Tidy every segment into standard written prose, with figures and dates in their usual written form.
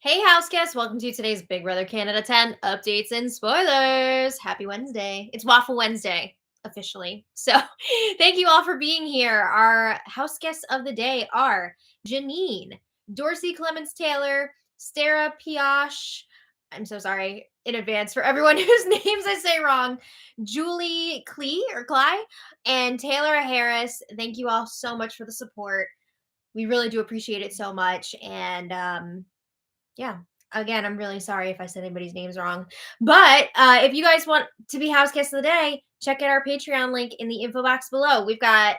Hey, house guests, welcome to today's Big Brother Canada 10 updates and spoilers. Happy Wednesday. It's Waffle Wednesday, officially. So, thank you all for being here. Our house guests of the day are Janine, Dorsey Clemens Taylor, Stara Piash. I'm so sorry in advance for everyone whose names I say wrong. Julie Klee or Cly and Taylor Harris. Thank you all so much for the support. We really do appreciate it so much. And, yeah. Again, I'm really sorry if I said anybody's names wrong. But if you guys want to be house guests of the day, check out our Patreon link in the info box below. We've got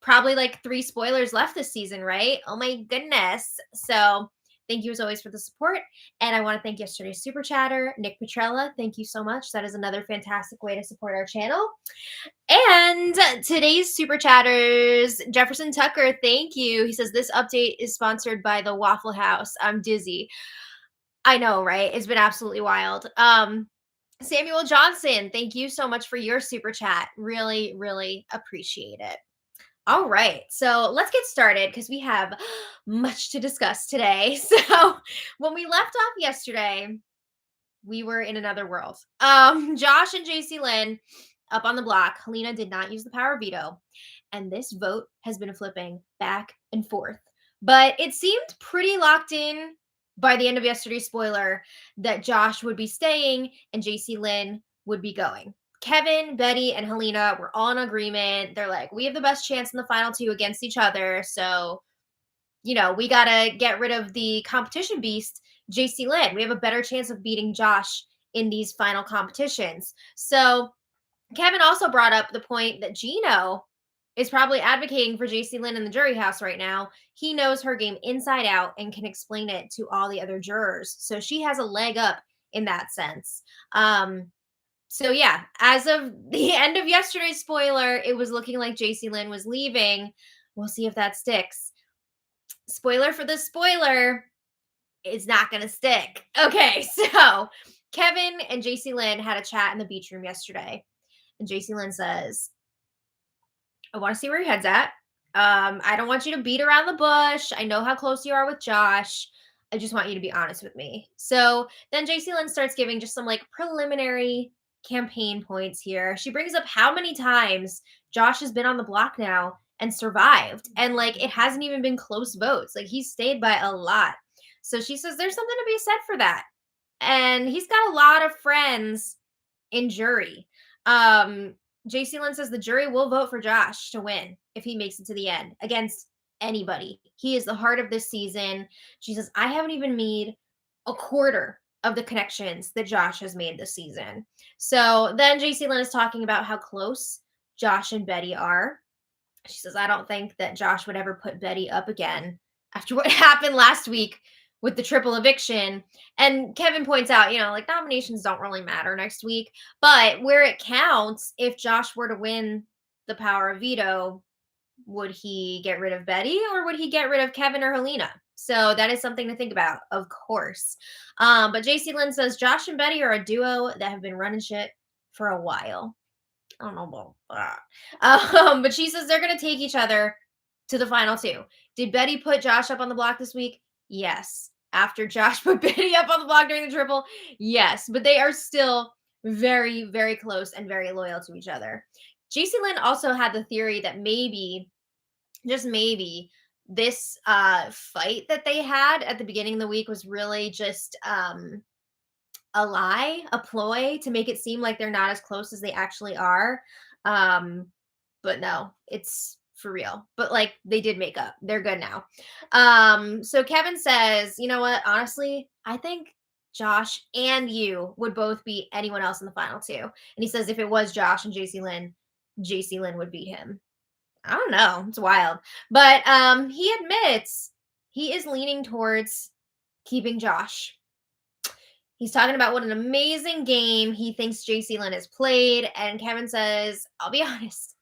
probably like 3 spoilers left this season, right? Oh my goodness. So thank you as always for the support. And I want to thank yesterday's super chatter, Nick Petrella. Thank you so much. That is another fantastic way to support our channel. And today's super chatters, Jefferson Tucker, thank you. He says this update is sponsored by the Waffle House. I'm dizzy. I know, right? It's been absolutely wild. Samuel Johnson, thank you so much for your super chat. Really, really appreciate it. All right, so let's get started because we have much to discuss today. So, when we left off yesterday, we were in another world. Josh and JC Lynn up on the block. Helena did not use the power veto, and this vote has been flipping back and forth. But it seemed pretty locked in by the end of yesterday's spoiler that Josh would be staying and JC Lynn would be going. Kevin, Betty, and Helena were all in agreement. They're like, we have the best chance in the final 2 against each other. So, we got to get rid of the competition beast, JC Lynn. We have a better chance of beating Josh in these final competitions. So, Kevin also brought up the point that Gino is probably advocating for JC Lynn in the jury house right now. He knows her game inside out and can explain it to all the other jurors. So she has a leg up in that sense. So yeah, as of the end of yesterday's spoiler, it was looking like JC Lynn was leaving. We'll see if that sticks. Spoiler for the spoiler, it's not going to stick. Okay, so Kevin and JC Lynn had a chat in the beach room yesterday. And JC Lynn says, I want to see where your head's at. I don't want you to beat around the bush. I know how close you are with Josh. I just want you to be honest with me. So then JC Lynn starts giving just some like preliminary campaign points here. She brings up how many times Josh has been on the block now and survived. And like it hasn't even been close votes. Like he's stayed by a lot. So she says there's something to be said for that. And he's got a lot of friends in jury. JC Lynn says the jury will vote for Josh to win if he makes it to the end against anybody. He is the heart of this season. She says, I haven't even made a quarter of the connections that Josh has made this season. So then JC Lynn is talking about how close Josh and Betty are. She says, I don't think that Josh would ever put Betty up again after what happened last week with the triple eviction. And Kevin points out, like nominations don't really matter next week, but where it counts, if Josh were to win the power of veto, would he get rid of Betty or would he get rid of Kevin or Helena? So that is something to think about, of course. But JC Lynn says Josh and Betty are a duo that have been running shit for a while. I don't know about that. But she says they're going to take each other to the final 2. Did Betty put Josh up on the block this week? Yes. After Josh put Betty up on the block during the triple? Yes. But they are still very, very close and very loyal to each other. JC Lynn also had the theory that maybe, just maybe, this fight that they had at the beginning of the week was really just a lie, a ploy to make it seem like they're not as close as they actually are. But no, it's for real. But like they did make up. They're good now. So Kevin says, you know what? Honestly, I think Josh and you would both beat anyone else in the final 2. And he says if it was Josh and JC Lynn would beat him. I don't know. It's wild. But he admits he is leaning towards keeping Josh. He's talking about what an amazing game he thinks JC Lynn has played. And Kevin says, I'll be honest,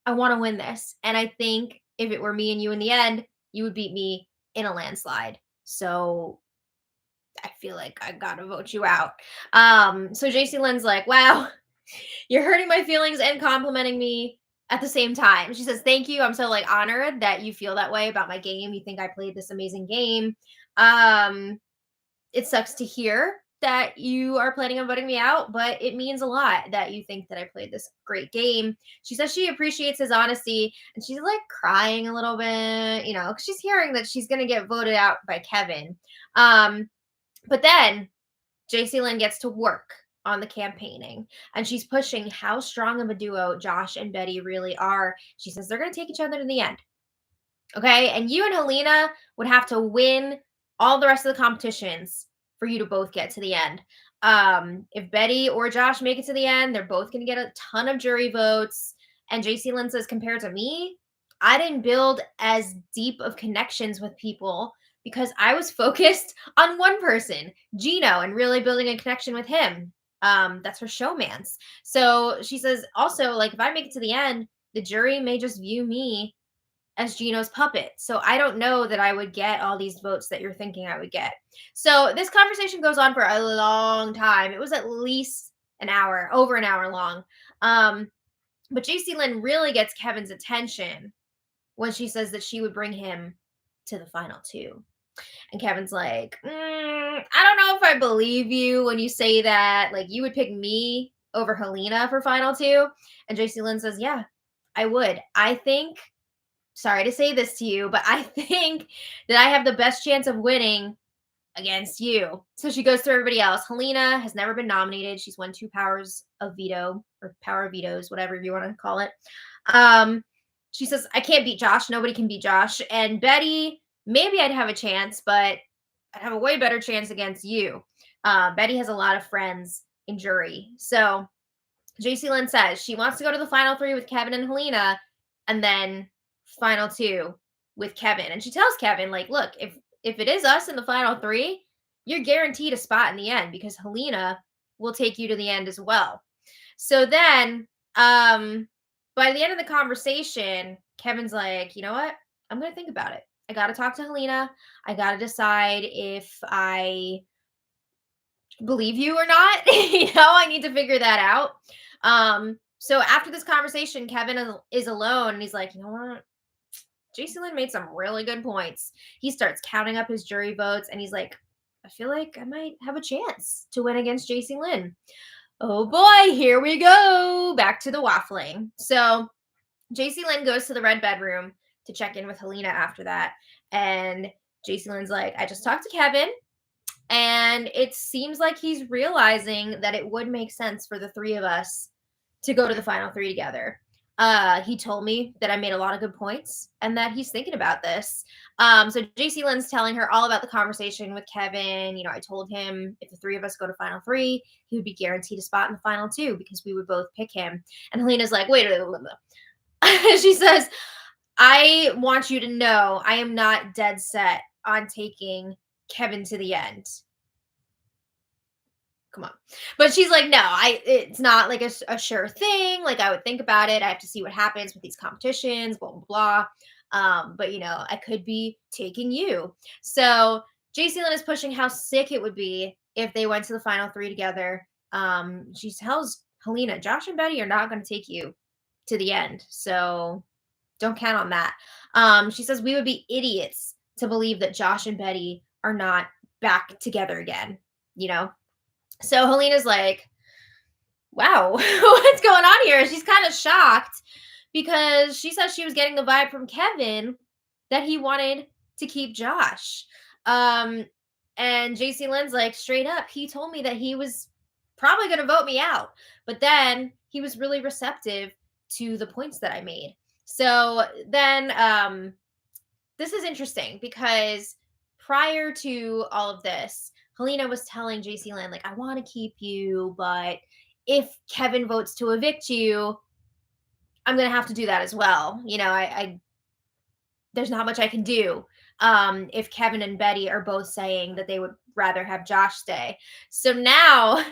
I want to win this. And I think if it were me and you in the end, you would beat me in a landslide. So I feel like I got to vote you out. So JC Lynn's like, wow, you're hurting my feelings and complimenting me at the same time. She says, thank you. I'm so like honored that you feel that way about my game. You think I played this amazing game. it sucks to hear that you are planning on voting me out, but it means a lot that you think that I played this great game. She says she appreciates his honesty, and she's like crying a little bit, 'cause she's hearing that she's going to get voted out by Kevin. But then JC Lynn gets to work on the campaigning, and she's pushing how strong of a duo Josh and Betty really are. She says they're going to take each other to the end. Okay. And you and Helena would have to win all the rest of the competitions for you to both get to the end. If Betty or Josh make it to the end, they're both going to get a ton of jury votes. And JC Lynn says, compared to me, I didn't build as deep of connections with people because I was focused on one person, Gino, and really building a connection with him. That's her showmance. So she says, also, like, if I make it to the end, the jury may just view me as Gino's puppet. So I don't know that I would get all these votes that you're thinking I would get. So this conversation goes on for a long time. It was at least an hour, over an hour long. But JC Lynn really gets Kevin's attention when she says that she would bring him to the final two. And Kevin's like, I don't know if I believe you when you say that. Like, you would pick me over Helena for final two. And JC Lynn says, yeah, I would. I think, sorry to say this to you, but I think that I have the best chance of winning against you. So she goes through everybody else. Helena has never been nominated. She's won 2 powers of veto, or power of vetoes, whatever you want to call it. She says, I can't beat Josh. Nobody can beat Josh. And Betty, maybe I'd have a chance, but I'd have a way better chance against you. Betty has a lot of friends in jury. So JC Lynn says she wants to go to the final 3 with Kevin and Helena, and then final 2 with Kevin. And she tells Kevin, like, look, if it is us in the final 3, you're guaranteed a spot in the end because Helena will take you to the end as well. So then, by the end of the conversation, Kevin's like, you know what? I'm going to think about it. I got to talk to Helena. I got to decide if I believe you or not. I need to figure that out. So after this conversation, Kevin is alone, and he's like, you know what? JC Lynn made some really good points. He starts counting up his jury votes, and he's like, I feel like I might have a chance to win against JC Lynn. Oh boy, here we go. Back to the waffling. So JC Lynn goes to the red bedroom to check in with Helena after that. And JC Lynn's like, I just talked to Kevin, and it seems like he's realizing that it would make sense for the 3 of us to go to the final 3 together. He told me that I made a lot of good points and that he's thinking about this. So JC Lynn's telling her all about the conversation with Kevin. I told him if the 3 of us go to final 3, he would be guaranteed a spot in the final 2 because we would both pick him. And Helena's like, wait. She says, I want you to know I am not dead set on taking Kevin to the end. Come on. But she's like, no, it's not like a sure thing. Like, I would think about it. I have to see what happens with these competitions, blah, blah, blah. But I could be taking you. So JC Lynn is pushing how sick it would be if they went to the final 3 together. She tells Helena, Josh and Betty are not going to take you to the end. So don't count on that. She says we would be idiots to believe that Josh and Betty are not back together again, So Helena's like, wow, what's going on here? She's kind of shocked because she says she was getting the vibe from Kevin that he wanted to keep Josh. And JC Lynn's like, straight up, he told me that he was probably going to vote me out. But then he was really receptive to the points that I made. So then this is interesting because prior to all of this, Helena was telling JC Lynn, like, I want to keep you, but if Kevin votes to evict you, I'm going to have to do that as well. There's not much I can do if Kevin and Betty are both saying that they would rather have Josh stay. So now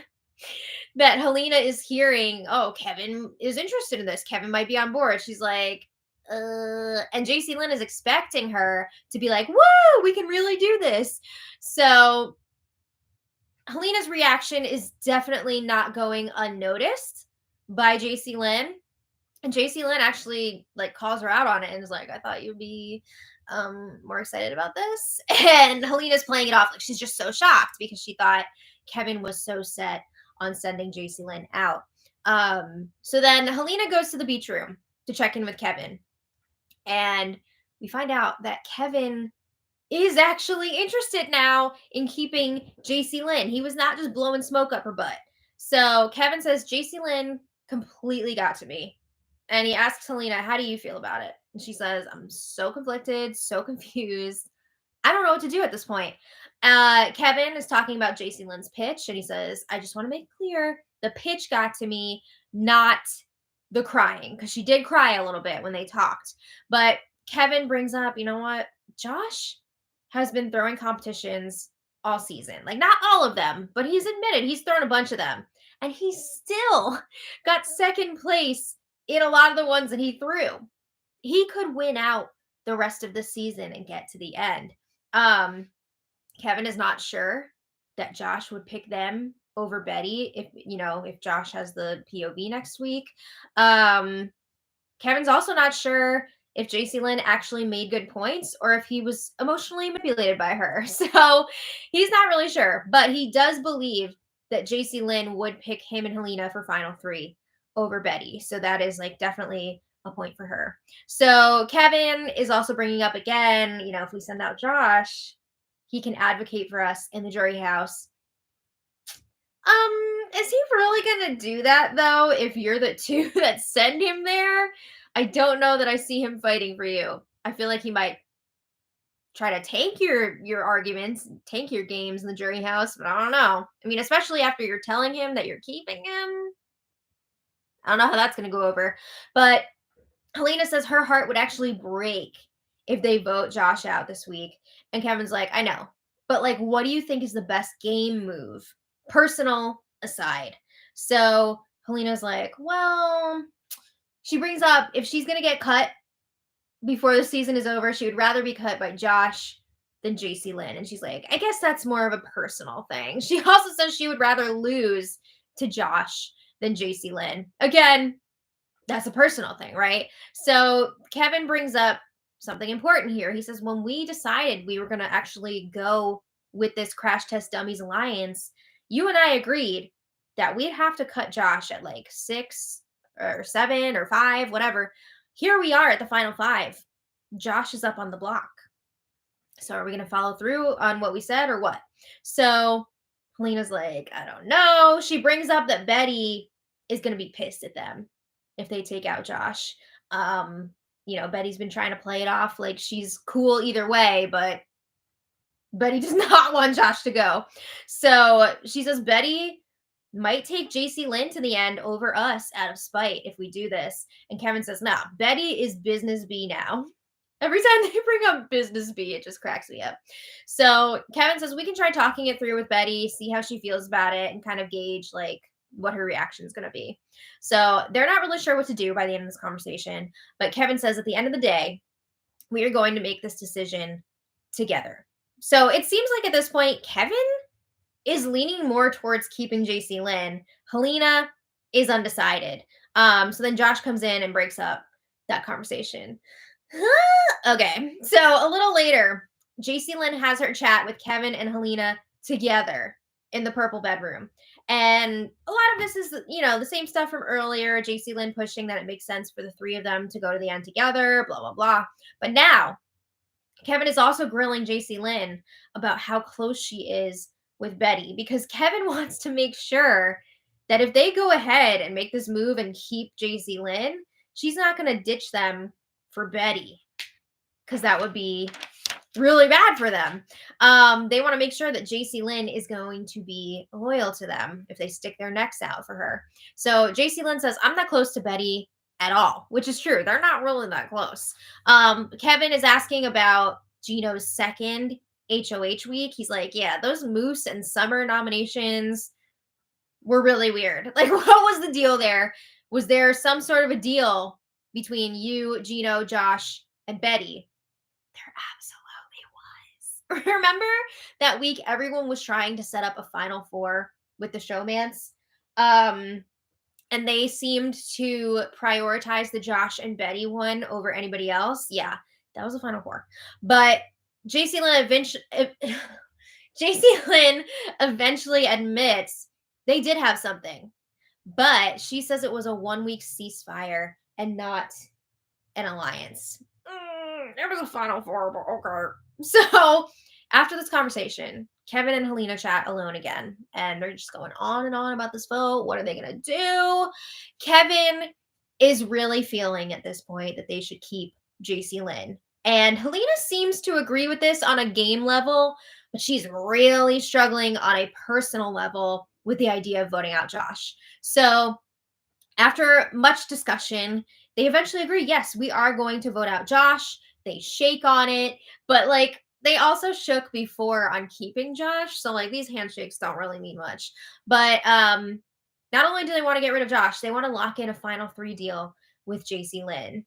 that Helena is hearing, oh, Kevin is interested in this, Kevin might be on board, she's like, and JC Lynn is expecting her to be like, whoa, we can really do this. So Helena's reaction is definitely not going unnoticed by JC Lynn. And JC Lynn actually calls her out on it and is like, I thought you'd be more excited about this. And Helena's playing it off like she's just so shocked because she thought Kevin was so set on sending JC Lynn out. So then Helena goes to the beach room to check in with Kevin. And we find out that Kevin is actually interested now in keeping JC Lynn. He was not just blowing smoke up her butt. So Kevin says, JC Lynn completely got to me. And he asks Helena, how do you feel about it? And she says, I'm so conflicted, so confused. I don't know what to do at this point. Kevin is talking about JC Lynn's pitch, and he says, I just want to make clear the pitch got to me, not the crying, because she did cry a little bit when they talked. But Kevin brings up, you know what? Josh has been throwing competitions all season. Like, not all of them, but he's admitted he's thrown a bunch of them. And he still got second place in a lot of the ones that he threw. He could win out the rest of the season and get to the end. Kevin is not sure that Josh would pick them over Betty if Josh has the POV next week. Kevin's also not sure if JC Lynn actually made good points or if he was emotionally manipulated by her. So he's not really sure, but he does believe that JC Lynn would pick him and Helena for final 3 over Betty. So that is like definitely a point for her. So Kevin is also bringing up again, if we send out Josh, he can advocate for us in the jury house. Is he really gonna do that though? If you're the two that send him there, I don't know that I see him fighting for you. I feel like he might try to tank your arguments, tank your games in the jury house, but I don't know. I mean, especially after you're telling him that you're keeping him. I don't know how that's gonna go over. But Helena says her heart would actually break if they vote Josh out this week. And Kevin's like, I know. But like, what do you think is the best game move? Personal aside. So Helena's like, well, she brings up if she's going to get cut before the season is over, she would rather be cut by Josh than JC Lynn. And she's like, I guess that's more of a personal thing. She also says she would rather lose to Josh than JC Lynn. Again, that's a personal thing, right? So Kevin brings up something important here. He says, when we decided we were going to actually go with this Crash Test Dummies Alliance, you and I agreed that we'd have to cut Josh at like 6 or 7 or 5, whatever. Here we are at the final 5. Josh is up on the block. So are we going to follow through on what we said or what? So Helena's like, I don't know. She brings up that Betty is going to be pissed at them if they take out Josh. Betty's been trying to play it off like she's cool either way, but Betty does not want Josh to go. So she says Betty might take JC Lynn to the end over us out of spite if we do this. And Kevin says, no, Betty is business B now. Every time they bring up business B, it just cracks me up. So Kevin says we can try talking it through with Betty, see how she feels about it, and kind of gauge like what her reaction is going to be. So they're not really sure what to do by the end of this conversation. But Kevin says at the end of the day, we are going to make this decision together. So it seems like at this point, Kevin is leaning more towards keeping JC Lynn. Helena is undecided. So then Josh comes in and breaks up that conversation. Okay. So a little later, JC Lynn has her chat with Kevin and Helena together in the purple bedroom. And a lot of this is, the same stuff from earlier. JC Lynn pushing that it makes sense for the 3 of them to go to the end together, blah, blah, blah. But now Kevin is also grilling JC Lynn about how close she is with Betty, because Kevin wants to make sure that if they go ahead and make this move and keep JC Lynn, she's not going to ditch them for Betty, because that would be really bad for them. They want to make sure that JC Lynn is going to be loyal to them if they stick their necks out for her. So JC Lynn says, I'm not close to Betty at all, which is true. They're not really that close. Kevin is asking about Gino's second HOH week. He's like, yeah, those Moose and Summer nominations were really weird. Like, what was the deal there? Was there some sort of a deal between you, Gino, Josh, and Betty? There absolutely was. Remember that week everyone was trying to set up a Final Four with the showmance? And they seemed to prioritize the Josh and Betty one over anybody else. Yeah, That was the final four. But JC Lynn eventually JC Lynn eventually admits they did have something, but she says it was a 1 week ceasefire and not an alliance. It was a final four, but okay. So after this conversation, Kevin and Helena chat alone again, and they're just going on and on about this vote. What are they gonna do? Kevin is really feeling at this point that they should keep JC Lynn. And Helena seems to agree with this on a game level, but she's really struggling on a personal level with the idea of voting out Josh. So after much discussion, they eventually agree, yes, we are going to vote out Josh. They shake on it, but like they also shook before on keeping Josh. So like these handshakes don't really mean much. But not only do they want to get rid of Josh, they want to lock in a final three deal with JC Lynn.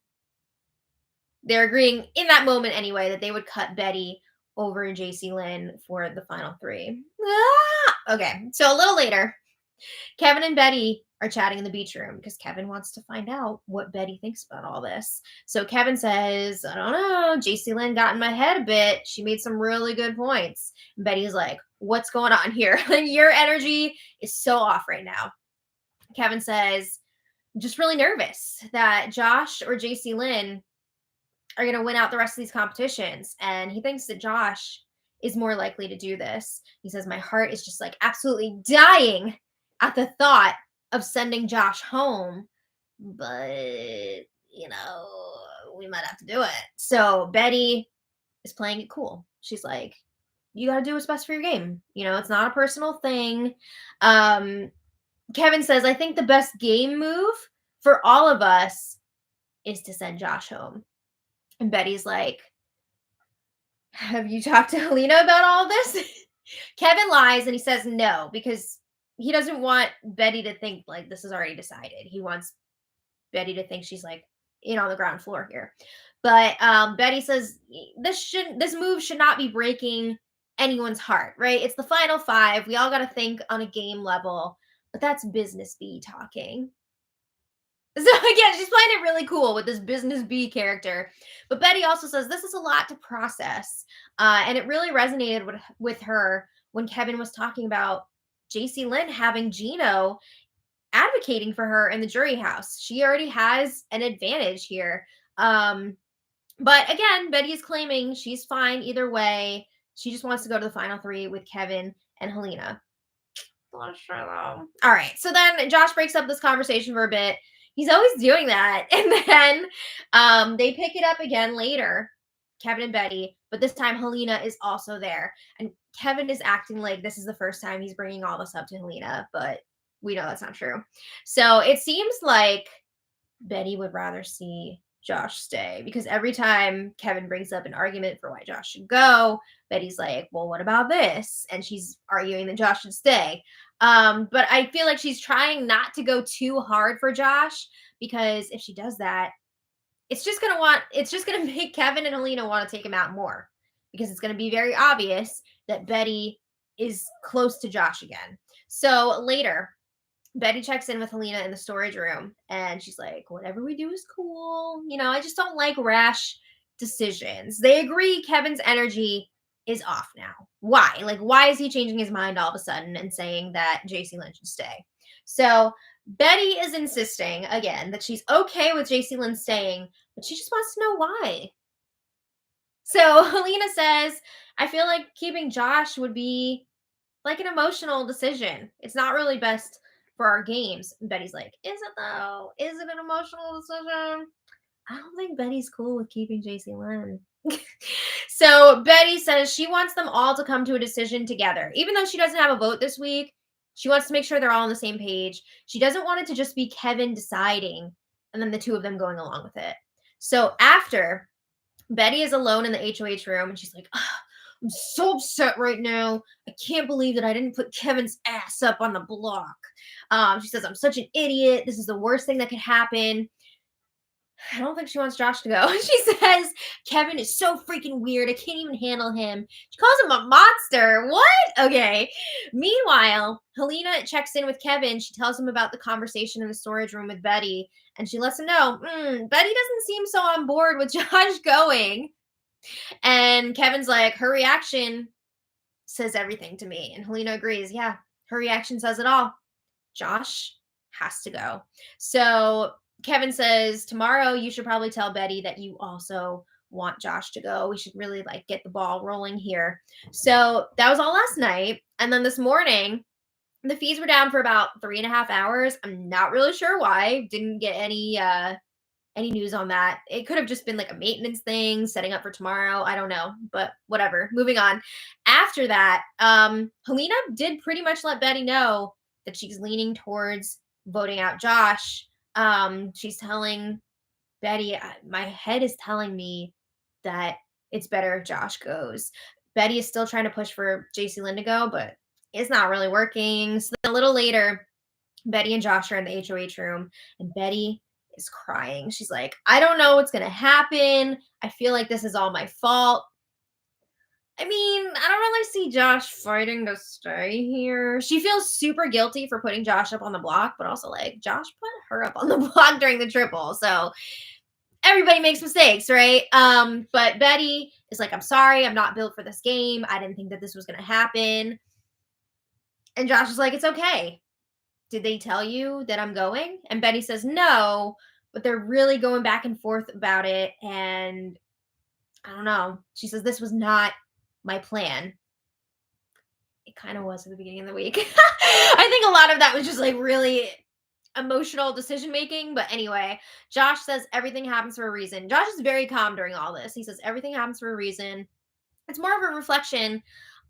They're agreeing in that moment anyway that they would cut Betty over JC Lynn for the final three. Okay, so a little later, Kevin and Betty are chatting in the beach room because Kevin wants to find out what Betty thinks about all this. So Kevin says, I don't know, JC Lynn got in my head a bit. She made some really good points. And Betty's like, what's going on here? Your energy is so off right now. Kevin says, just really nervous that Josh or JC Lynn are going to win out the rest of these competitions. And he thinks that Josh is more likely to do this. He says, my heart is just like absolutely dying at the thought of sending Josh home, but we might have to do it. So Betty is playing it cool. She's like, you got to do what's best for your game. It's not a personal thing. Kevin says, I think the best game move for all of us is to send Josh home. And Betty's like, have you talked to Helena about all this? Kevin lies and he says no, because he doesn't want Betty to think like this is already decided. He wants Betty to think she's like in on the ground floor here. But Betty says this move should not be breaking anyone's heart, right? It's the final five. We all got to think on a game level, but that's business B talking. So again, she's playing it really cool with this business B character. But Betty also says this is a lot to process. And it really resonated with her when Kevin was talking about JC Lynn having Gino advocating for her in the jury house. She already has an advantage here. But again, Betty is claiming she's fine either way. She just wants to go to the final three with Kevin and Helena. All right. So then Josh breaks up this conversation for a bit. He's always doing that. And then they pick it up again later, Kevin and Betty, but this time Helena is also there. And Kevin is acting like this is the first time he's bringing all this up to Helena, but we know that's not true. So it seems like Betty would rather see Josh stay, because every time Kevin brings up an argument for why Josh should go, Betty's like, well, what about this? And she's arguing that Josh should stay. But I feel like she's trying not to go too hard for Josh, because if she does that, it's just gonna make Kevin and Helena want to take him out more, because it's gonna be very obvious that Betty is close to Josh again. So later, Betty checks in with Helena in the storage room, and she's like, whatever we do is cool. I just don't like rash decisions. They agree Kevin's energy is off now. Why? Like, why is he changing his mind all of a sudden and saying that JC Lynn should stay? So Betty is insisting again that she's okay with JC Lynn staying, but she just wants to know why. So Helena says, I feel like keeping Josh would be like an emotional decision. It's not really best for our games. And Betty's like, is it though? Is it an emotional decision? I don't think Betty's cool with keeping JC Lynn. So Betty says she wants them all to come to a decision together. Even though she doesn't have a vote this week, she wants to make sure they're all on the same page. She doesn't want it to just be Kevin deciding and then the two of them going along with it. So after, Betty is alone in the HOH room and she's like, I'm so upset right now. I can't believe that I didn't put Kevin's ass up on the block. She says, I'm such an idiot. This is the worst thing that could happen. I don't think she wants Josh to go. She says, Kevin is so freaking weird. I can't even handle him. She calls him a monster. What? Okay. Meanwhile, Helena checks in with Kevin. She tells him about the conversation in the storage room with Betty. And she lets him know, Betty doesn't seem so on board with Josh going. And Kevin's like, her reaction says everything to me. And Helena agrees. Yeah, her reaction says it all. Josh has to go. So Kevin says, tomorrow you should probably tell Betty that you also want Josh to go. We should really like get the ball rolling here. So that was all last night. And then this morning, the fees were down for about 3.5 hours. I'm not really sure why. Didn't get any news on that. It could have just been like a maintenance thing, setting up for tomorrow. I don't know, but whatever. Moving on. After that, Helena did pretty much let Betty know that she's leaning towards voting out Josh. She's telling Betty, my head is telling me that it's better if Josh goes. Betty is still trying to push for JC Lynn to go, but it's not really working. So then a little later, Betty and Josh are in the HOH room, and Betty is crying. She's like, I don't know what's going to happen. I feel like this is all my fault. I mean, I don't really see Josh fighting to stay here. She feels super guilty for putting Josh up on the block, but also like Josh put her up on the block during the triple. So everybody makes mistakes, right? But Betty is like, I'm sorry, I'm not built for this game. I didn't think that this was going to happen. And Josh is like, it's okay. Did they tell you that I'm going? And Betty says, no, but they're really going back and forth about it. And I don't know. She says, this was not my plan. It kind of was at the beginning of the week. I think a lot of that was just like really emotional decision making. But anyway, Josh says everything happens for a reason. Josh is very calm during all this. He says everything happens for a reason. It's more of a reflection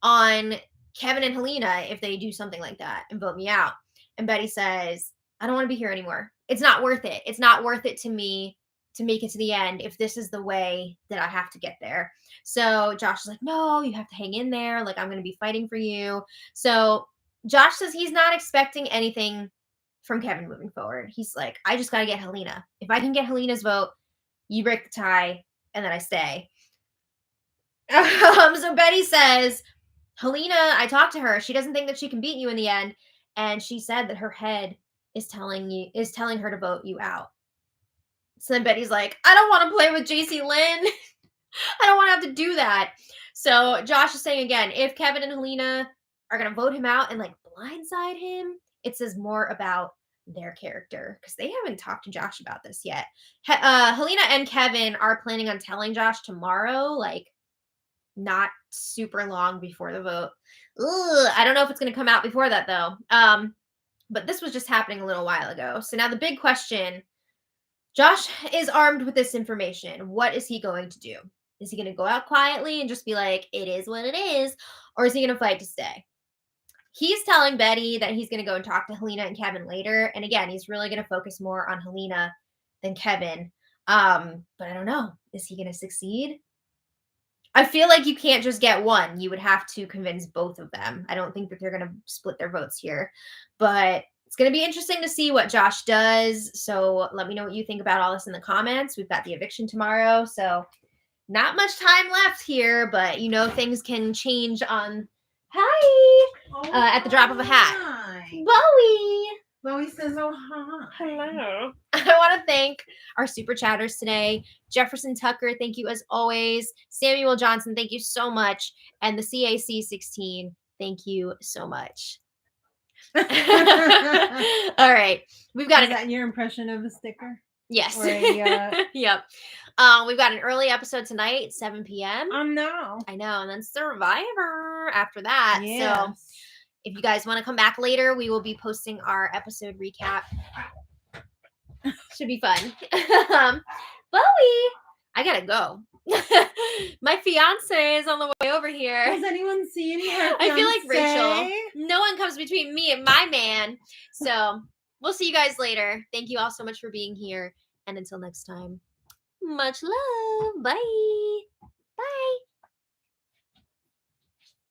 on Kevin and Helena if they do something like that and vote me out. And Betty says, I don't want to be here anymore. It's not worth it. It's not worth it to me to make it to the end if this is the way that I have to get there. So Josh is like, no, you have to hang in there. Like, I'm going to be fighting for you. So Josh says he's not expecting anything from Kevin moving forward. He's like, I just got to get Helena. If I can get Helena's vote, you break the tie, and then I stay. So Betty says, Helena, I talked to her. She doesn't think that she can beat you in the end. And she said that her head is telling her to vote you out. So then Betty's like, I don't want to play with JC Lynn. I don't want to have to do that. So Josh is saying again, if Kevin and Helena are going to vote him out and like blindside him, it says more about their character because they haven't talked to Josh about this yet. Helena and Kevin are planning on telling Josh tomorrow, like not super long before the vote. I don't know if it's going to come out before that though. But this was just happening a little while ago. So now the big question, Josh is armed with this information. What is he going to do? Is he going to go out quietly and just be like, it is what it is? Or is he going to fight to stay? He's telling Betty that he's going to go and talk to Helena and Kevin later. And again, he's really going to focus more on Helena than Kevin. But I don't know. Is he going to succeed? I feel like you can't just get one. You would have to convince both of them. I don't think that they're going to split their votes here. But it's going to be interesting to see what Josh does. So let me know what you think about all this in the comments. We've got the eviction tomorrow. So not much time left here, but you know things can change on at the drop of a hat. Hi. Bowie Says, oh, hi. Hello. I want to thank our super chatters today. Jefferson Tucker, thank you as always. Samuel Johnson, thank you so much. And the CAC 16, thank you so much. All right. We've got Is that your impression of a sticker? Yes. Yep. We've got an early episode tonight, 7 p.m. No. I know. And then Survivor after that. Yes. So if you guys want to come back later, we will be posting our episode recap. Should be fun. Bowie, I gotta go. My fiance is on the way over here. Has anyone seen her? I feel like Rachel. No one comes between me and my man. So we'll see you guys later. Thank you all so much for being here. And until next time, much love. Bye. Bye.